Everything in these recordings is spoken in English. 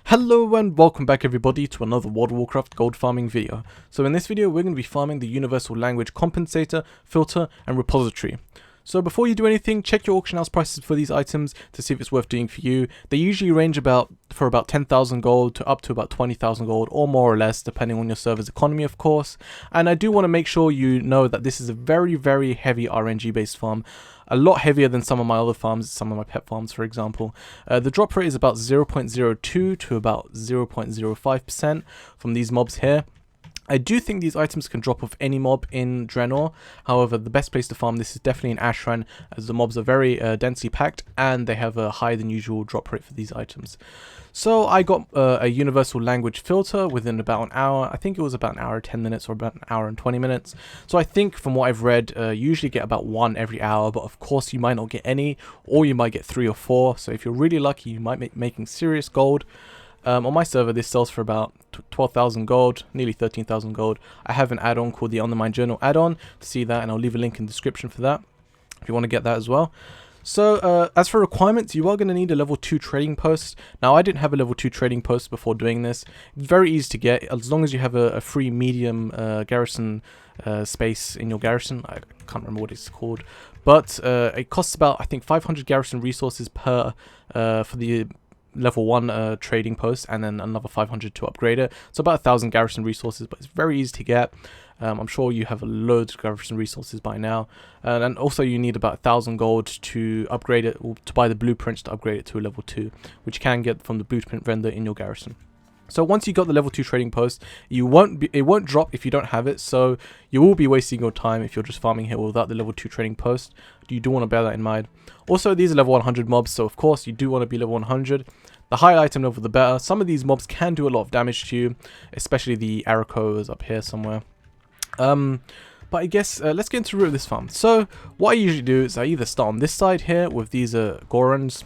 Hello and welcome back everybody to another World of Warcraft gold farming video. So in this video we're going to be farming the Universal Language Compensator, Filter and Repository. So before you do anything, check your auction house prices for these items to see if it's worth doing for you. They usually range for about 10,000 gold to up to about 20,000 gold, or more or less depending on your server's economy of course. And I do want to make sure you know that this is a very heavy RNG based farm. A lot heavier than some of my other farms, some of my pet farms for example. The drop rate is about 0.02 to about 0.05% from these mobs here. I do think these items can drop off any mob in Draenor. However, the best place to farm this is definitely in Ashran, as the mobs are very densely packed and they have a higher than usual drop rate for these items. So I got a universal language filter within about an hour. I think it was about an hour 10 minutes or about an hour and 20 minutes. So I think from what I've read, you usually get about one every hour, but of course you might not get any, or you might get 3 or 4. So if you're really lucky, you might be making serious gold. On my server, this sells for about 12,000 gold, nearly 13,000 gold. I have an add-on called the Undermined Journal add-on to see that, and I'll leave a link in the description for that if you want to get that as well. So as for requirements, you are going to need a level 2 trading post. Now I didn't have a level 2 trading post before doing this. It's very easy to get as long as you have a free medium garrison space in your garrison. I can't remember what it's called, but it costs about, I think, 500 garrison resources per for the level 1 trading post, and then another 500 to upgrade it. So about 1,000 garrison resources, but it's very easy to get. I'm sure you have loads of garrison resources by now, and also you need about 1,000 gold to upgrade it, or to buy the blueprints to upgrade it to a level 2, which you can get from the blueprint vendor in your garrison. So once you got the level 2 trading post, it won't drop if you don't have it, so you will be wasting your time if you're just farming here without the level 2 trading post. You do want to bear that in mind. Also, these are level 100 mobs, so of course you do want to be level 100. The higher item level, the better. Some of these mobs can do a lot of damage to you, especially the Aracos up here somewhere. But I guess let's get into the root of this farm. So what I usually do is I either start on this side here with these Gorons,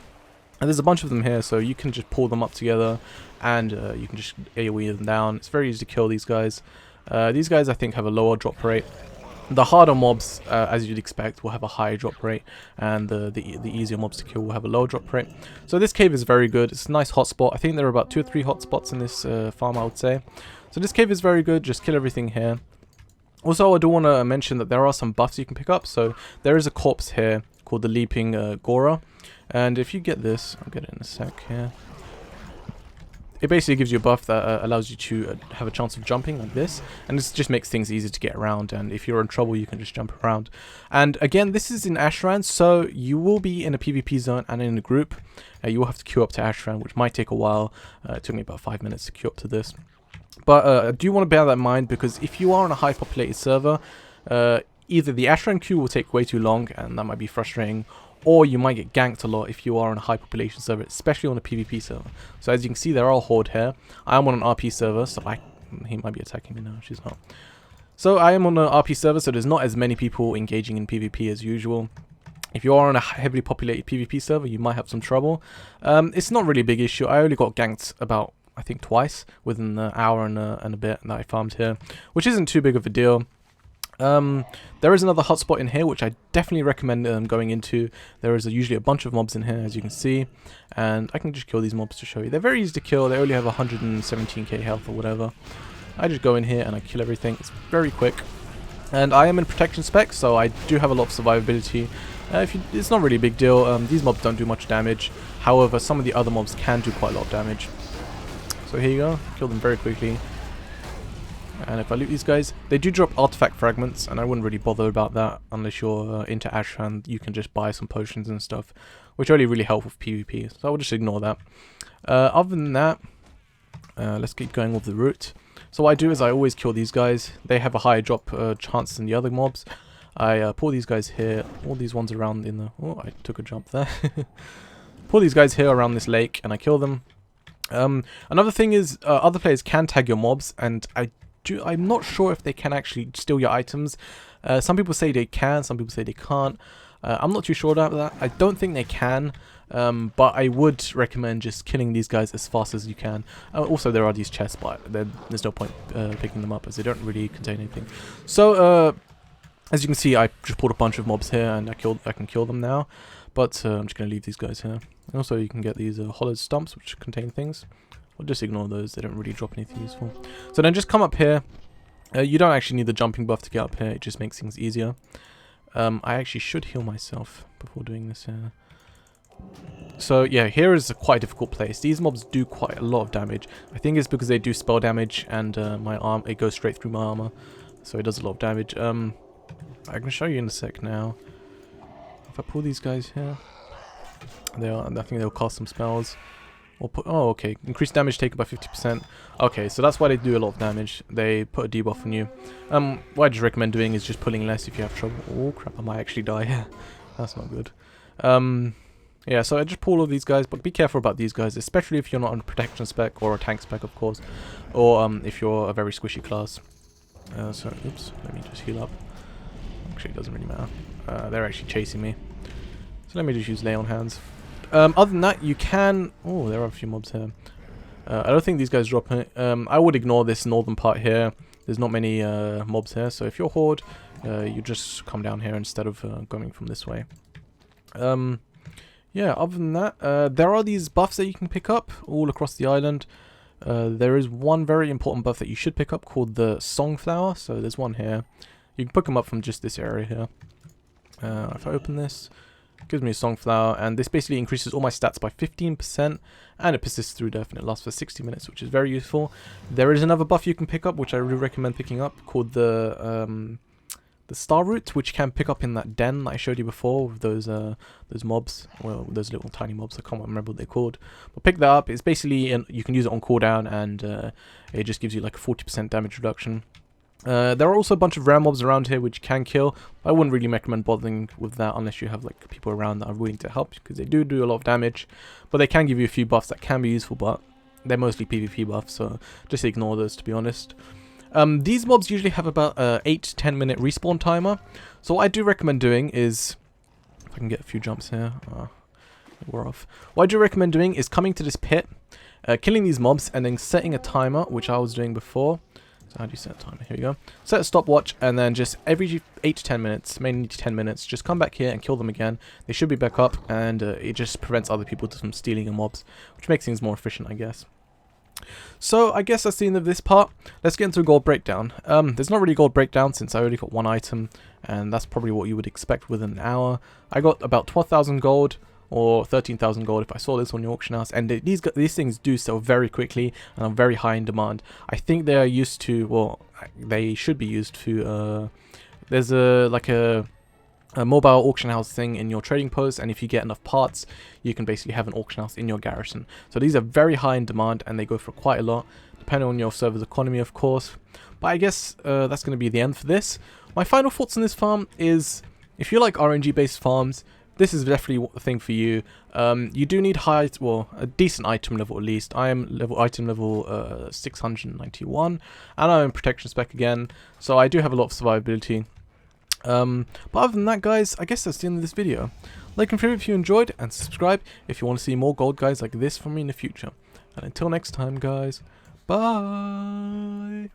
and there's a bunch of them here, so you can just pull them up together, and you can just AoE them down. It's very easy to kill these guys. These guys I think have a lower drop rate. The harder mobs, as you'd expect, will have a higher drop rate, and the easier mobs to kill will have a lower drop rate. So this cave is very good. It's a nice hotspot. I think there are about 2 or 3 hotspots in this farm, I would say. So this cave is very good. Just kill everything here. Also, I do want to mention that there are some buffs you can pick up. So there is a corpse here called the Leaping Gora, and if you get this, I'll get it in a sec here. It basically gives you a buff that allows you to have a chance of jumping like this, and this just makes things easier to get around, and if you're in trouble you can just jump around. And again, this is in Ashran, so you will be in a PvP zone and in a group. You will have to queue up to Ashran, which might take a while. It took me about 5 minutes to queue up to this. But I do want to bear that in mind, because if you are on a high populated server, either the Ashran queue will take way too long, and that might be frustrating, or you might get ganked a lot if you are on a high population server, especially on a PvP server. So as you can see, there are a horde here. I am on an RP server, so he might be attacking me now. She's not. So I am on an RP server, so there's not as many people engaging in PvP as usual. If you are on a heavily populated PvP server, you might have some trouble. It's not really a big issue. I only got ganked about, I think, twice within an hour and a bit that I farmed here, which isn't too big of a deal. There is another hotspot in here which I definitely recommend going into. There is usually a bunch of mobs in here, as you can see, and I can just kill these mobs to show you. They're very easy to kill. They only have 117k health or whatever. I just go in here and I kill everything. It's very quick, and I am in protection spec, so I do have a lot of survivability. It's not really a big deal. These mobs don't do much damage. However, some of the other mobs can do quite a lot of damage. So here you go. Kill them very quickly. And if I loot these guys, they do drop artifact fragments, and I wouldn't really bother about that unless you're into Ashran. You can just buy some potions and stuff, which only really help with PvP, so I will just ignore that. Other than that, let's keep going with the route. So what I do is I always kill these guys. They have a higher drop chance than the other mobs. I pull these guys here, all these ones around in the... Oh, I took a jump there. Pull these guys here around this lake, and I kill them. Another thing is, other players can tag your mobs, and I'm not sure if they can actually steal your items. Some people say they can, some people say they can't. I'm not too sure about that. I don't think they can, but I would recommend just killing these guys as fast as you can. Also, there are these chests, but there's no point picking them up as they don't really contain anything. So, as you can see, I just pulled a bunch of mobs here, and I can kill them now. But I'm just going to leave these guys here. Also, you can get these hollowed stumps, which contain things. We'll just ignore those, they don't really drop anything useful. So then just come up here. You don't actually need the jumping buff to get up here, it just makes things easier. I actually should heal myself before doing this here. So yeah, here is a quite difficult place. These mobs do quite a lot of damage. I think it's because they do spell damage and my arm, it goes straight through my armor. So it does a lot of damage. I can show you in a sec now. If I pull these guys here, I think they'll cast some spells. Or put, oh, okay. Increased damage taken by 50%. Okay, so that's why they do a lot of damage. They put a debuff on you. What I just recommend doing is just pulling less if you have trouble. Oh crap, I might actually die here. That's not good. Yeah, so I just pull all of these guys, but be careful about these guys, especially if you're not on a protection spec or a tank spec, of course, or if you're a very squishy class. So, oops, let me just heal up. Actually, it doesn't really matter. They're actually chasing me. So let me just use lay on hands. Other than that, you can... Oh, there are a few mobs here. I don't think these guys drop it. I would ignore this northern part here. There's not many mobs here, so if you're Horde, you just come down here instead of going from this way. Yeah, other than that, there are these buffs that you can pick up all across the island. There is one very important buff that you should pick up called the Songflower. So there's one here. You can pick them up from just this area here. If I open this, it gives me a Songflower, and this basically increases all my stats by 15%, and it persists through death, and it lasts for 60 minutes, which is very useful. There is another buff you can pick up, which I really recommend picking up, called the Star Root, which you can pick up in that den that I showed you before with those mobs, well, those little tiny mobs. I can't remember what they're called, but pick that up. It's basically you can use it on cooldown, and it just gives you like a 40% damage reduction. There are also a bunch of rare mobs around here which you can kill. I wouldn't really recommend bothering with that unless you have like people around that are willing to help, because they do a lot of damage, but they can give you a few buffs that can be useful, but they're mostly PvP buffs, so just ignore those, to be honest. These mobs usually have about 8 to 10 minute respawn timer, so what I do recommend doing is, if I can get a few jumps here, we're off. What I do recommend doing is coming to this pit, killing these mobs, and then setting a timer, which I was doing before. So how do you set a timer? Here you go. Set a stopwatch, and then just every 8 to 10 minutes, mainly 10 minutes, just come back here and kill them again. They should be back up, and it just prevents other people from stealing your mobs, which makes things more efficient, I guess. So I guess that's the end of this part. Let's get into a gold breakdown. There's not really a gold breakdown since I already got one item, and that's probably what you would expect within an hour. I got about 12,000 gold, or 13,000 gold if I saw this on the auction house, and these things do sell very quickly and are very high in demand. I think they are used to, well, they should be used to, there's a mobile auction house thing in your trading post, and if you get enough parts, you can basically have an auction house in your garrison. So these are very high in demand, and they go for quite a lot, depending on your server's economy, of course. But I guess that's going to be the end for this. My final thoughts on this farm is, if you like RNG based farms, this is definitely the thing for you. You do need a decent item level at least. I am item level 691, and I'm in protection spec again, so I do have a lot of survivability. But other than that, guys, I guess that's the end of this video. Like and favorite if you enjoyed, and subscribe if you want to see more gold guys like this from me in the future. And until next time, guys, bye!